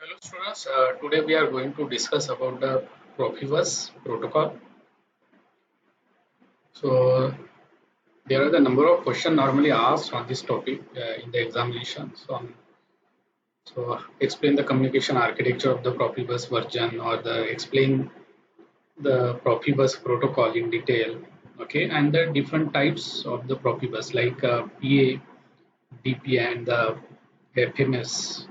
Hello students, today we are going to discuss about the Profibus protocol. So there are the number of questions normally asked on this topic in the examination. So explain the communication architecture of the Profibus version or the explain the Profibus protocol in detail. Okay, and the different types of the Profibus like PA, DP and the FMS.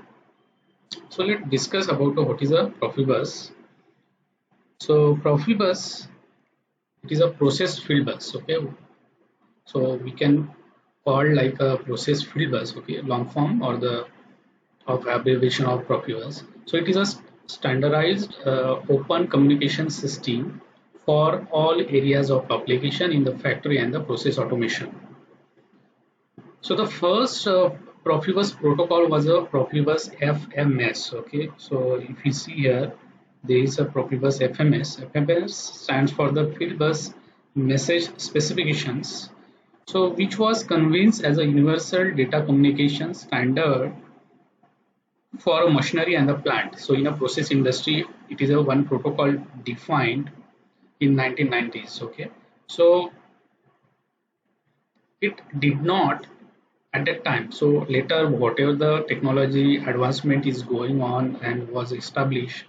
So let's discuss about what is a Profibus. So Profibus, it is a process field bus. Okay, so we can call like a process field bus. Okay, long form or the of abbreviation of Profibus. So it is a standardized open communication system for all areas of application in the factory and the process automation. So the first Profibus protocol was a Profibus FMS. Okay, so if you see here, there is a Profibus FMS. FMS stands for the Field Bus Message Specifications. So which was convinced as a universal data communication standard for machinery and the plant. So in a process industry, it is a one protocol defined in 1990s. Okay, so it did not at that time. So later, whatever the technology advancement is going on and was established,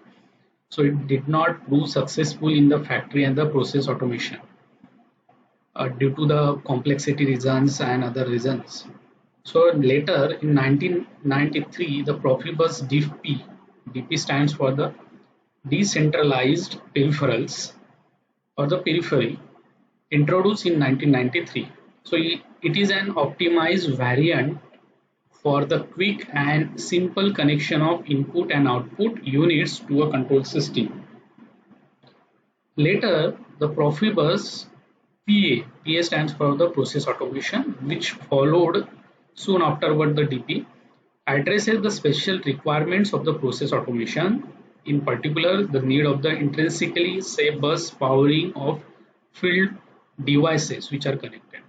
so it did not prove successful in the factory and the process automation due to the complexity reasons and other reasons. So later in 1993, the Profibus DP stands for the decentralized peripherals or the periphery, introduced in 1993. So it is an optimized variant for the quick and simple connection of input and output units to a control system. Later, the Profibus PA stands for the process automation, which followed soon afterward the DP, addresses the special requirements of the process automation, in particular the need of the intrinsically safe bus powering of field devices which are connected.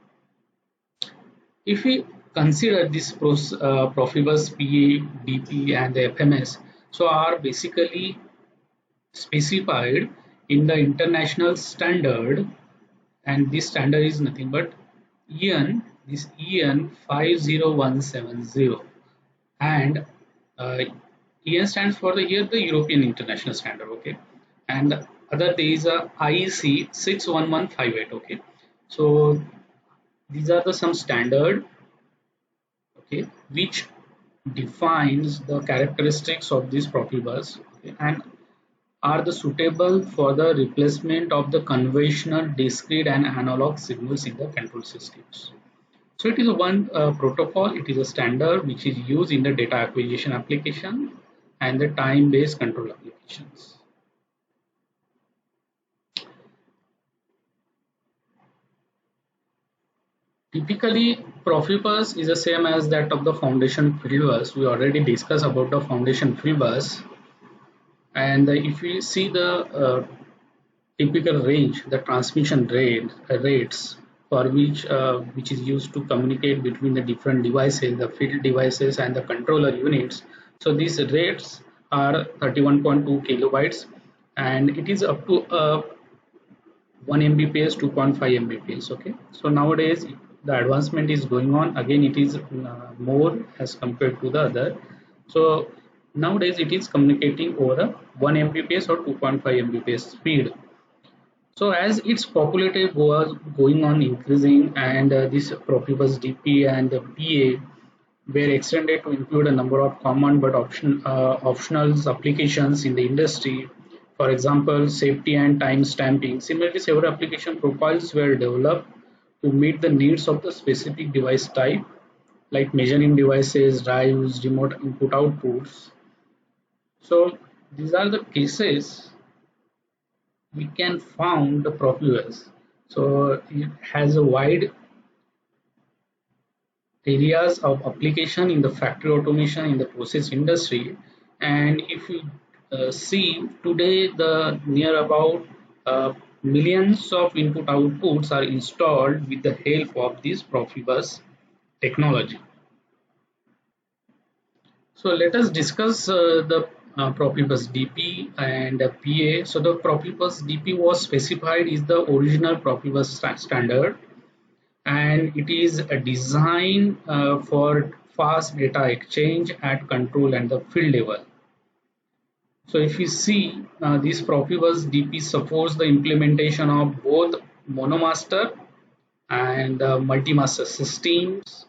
If we consider this Profibus PA, DP and the FMS, so are basically specified in the international standard, and this standard is nothing but EN 50170, and EN stands for the European International Standard. Okay, and the other there is a IEC 61158. Okay, so these are the some standard, okay, which defines the characteristics of this Profibus, okay, and are the suitable for the replacement of the conventional discrete and analog signals in the control systems. So it is one protocol, it is a standard which is used in the data acquisition application and the time-based control applications. Typically, Profibus is the same as that of the foundation field bus. We already discussed about the foundation field bus, and if we see the typical range, the transmission rates for which is used to communicate between the different devices, the field devices and the controller units. So these rates are 31.2 kilobytes, and it is up to 1 Mbps, 2.5 Mbps. Okay, so nowadays the advancement is going on. Again, it is more as compared to the other. So nowadays it is communicating over a 1 Mbps or 2.5 Mbps speed. So as its popularity was going on increasing, and this Profibus DP and the PA were extended to include a number of common but optional applications in the industry. For example, safety and time stamping. Similarly, several application profiles were developed to meet the needs of the specific device type, like measuring devices, drives, remote input outputs. So these are the cases we can found the Profibus. So it has a wide areas of application in the factory automation in the process industry. And if you see today, the near about millions of input outputs are installed with the help of this Profibus technology. So let us discuss the Profibus DP and PA. So the Profibus DP was specified is the original Profibus standard, and it is a design for fast data exchange at control and the field level. So if you see, this Profibus DP supports the implementation of both monomaster and multi-master systems.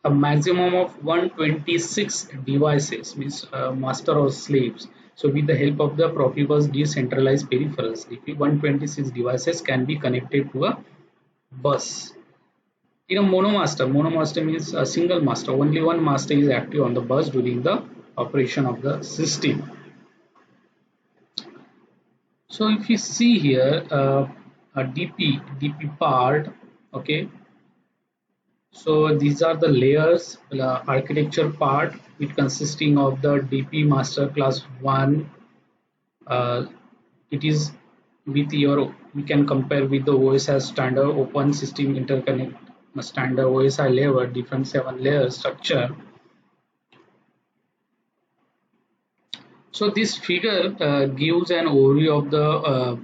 A maximum of 126 devices, means master or slaves. So with the help of the Profibus decentralized peripherals, DP 126 devices can be connected to a bus. In a monomaster means a single master. Only one master is active on the bus during the operation of the system. So if you see here, a DP part, okay. So these are the layers, architecture part, it consisting of the DP master class 1. It is with your, we can compare with the OSI standard open system interconnect standard OSI layer, different 7 layer structure. So this figure gives an overview of the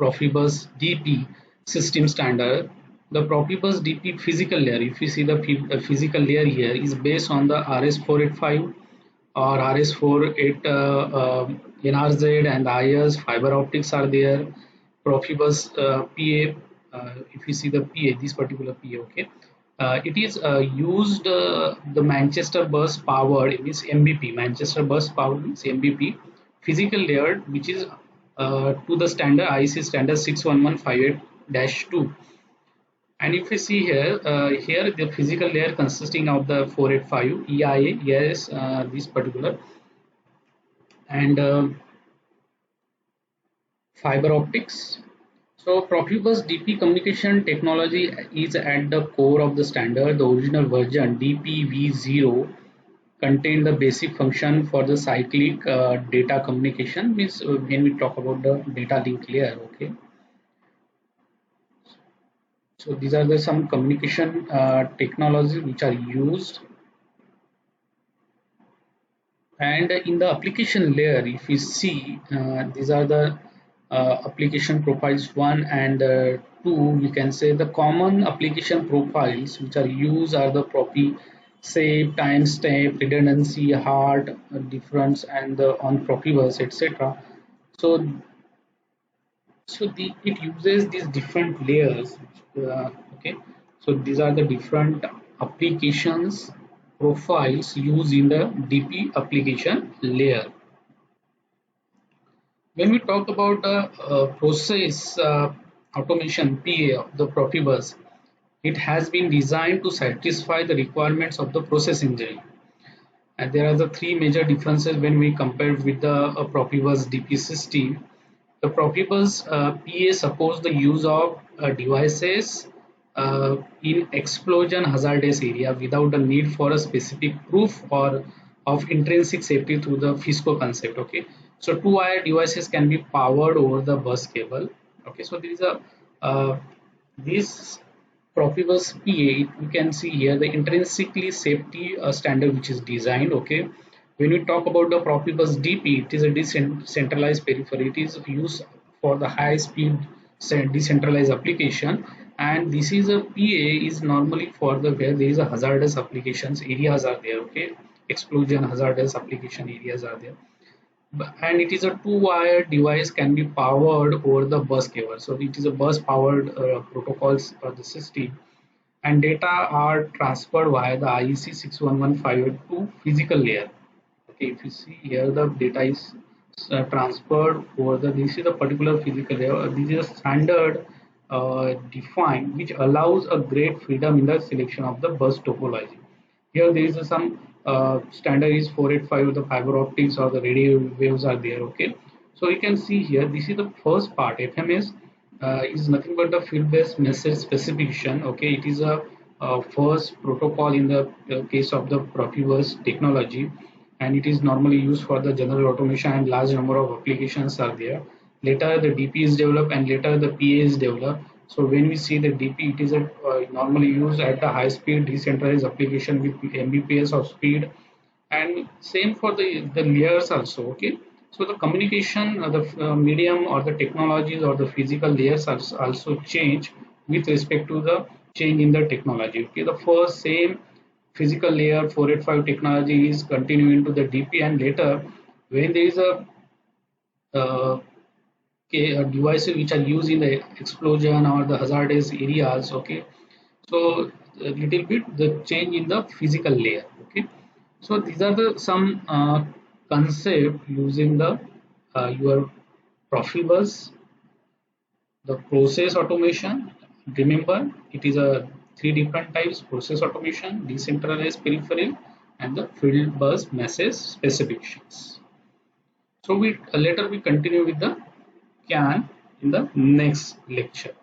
Profibus DP system standard. The Profibus DP physical layer, if you see the physical layer here, is based on the RS485 or RS48 NRZ and IS fiber optics are there. Profibus PA, if you see the PA, this particular PA, okay. It is used the Manchester bus powered, it means MBP, Manchester bus powered means MBP physical layer, which is to the standard IEC standard 61158-2. And if you see here, here the physical layer consisting of the 485 EIA, yes, this particular, and fiber optics. So Profibus DP communication technology is at the core of the standard. The original version DPV0 contained the basic function for the cyclic data communication, means when we talk about the data link layer, okay. So these are the some communication technologies which are used. And in the application layer, if you see, these are the application profiles 1 and 2. We can say the common application profiles which are used are the propi, save, timestamp, redundancy, hard difference, and the on Profibus, etc. So it uses these different layers, okay. So these are the different applications profiles used in the DP application layer. When we talk about the process automation PA of the Profibus, it has been designed to satisfy the requirements of the process engineering. And there are the three major differences when we compare with the Profibus DP system. The Profibus PA supports the use of devices in explosion hazardous area without the need for a specific proof or of intrinsic safety through the FISCO concept. Okay, so two-wire devices can be powered over the bus cable. Okay, so there is a this Profibus PA. You can see here the intrinsically safety standard which is designed. Okay, when we talk about the Profibus DP, it is a decentralized peripheral. It is used for the high speed decentralized application, and this is a PA is normally for the where there is a hazardous applications areas are there. Okay, explosion hazardous application areas are there, and it is a two-wire device can be powered over the bus cable. So it is a bus powered protocols for the system, and data are transferred via the IEC 61158 physical layer. Okay, if you see here the data is transferred over the, this is a particular physical layer. This is a standard defined which allows a great freedom in the selection of the bus topology. Here there is some standard is 485 the fiber optics or the radio waves are there. Okay, so you can see here this is the first part. FMS is nothing but the field based message specification. Okay, it is a first protocol in the case of the Profibus technology, and it is normally used for the general automation, and large number of applications are there. Later the DP is developed and later the PA is developed. So when we see the DP, it is normally used at the high speed decentralized application with Mbps of speed, and same for the layers also. Okay, so the communication the medium or the technologies or the physical layers also change with respect to the change in the technology. Okay, the first same physical layer 485 technology is continuing to the DP, and later when there is uh, devices which are used in the explosion or the hazardous areas. Okay, so a little bit the change in the physical layer. Okay, so these are the some concept using the your Profibus. The process automation, remember it is a three different types: process automation, decentralized peripheral, and the field bus message specifications. So we later we continue with the CAN in the next lecture.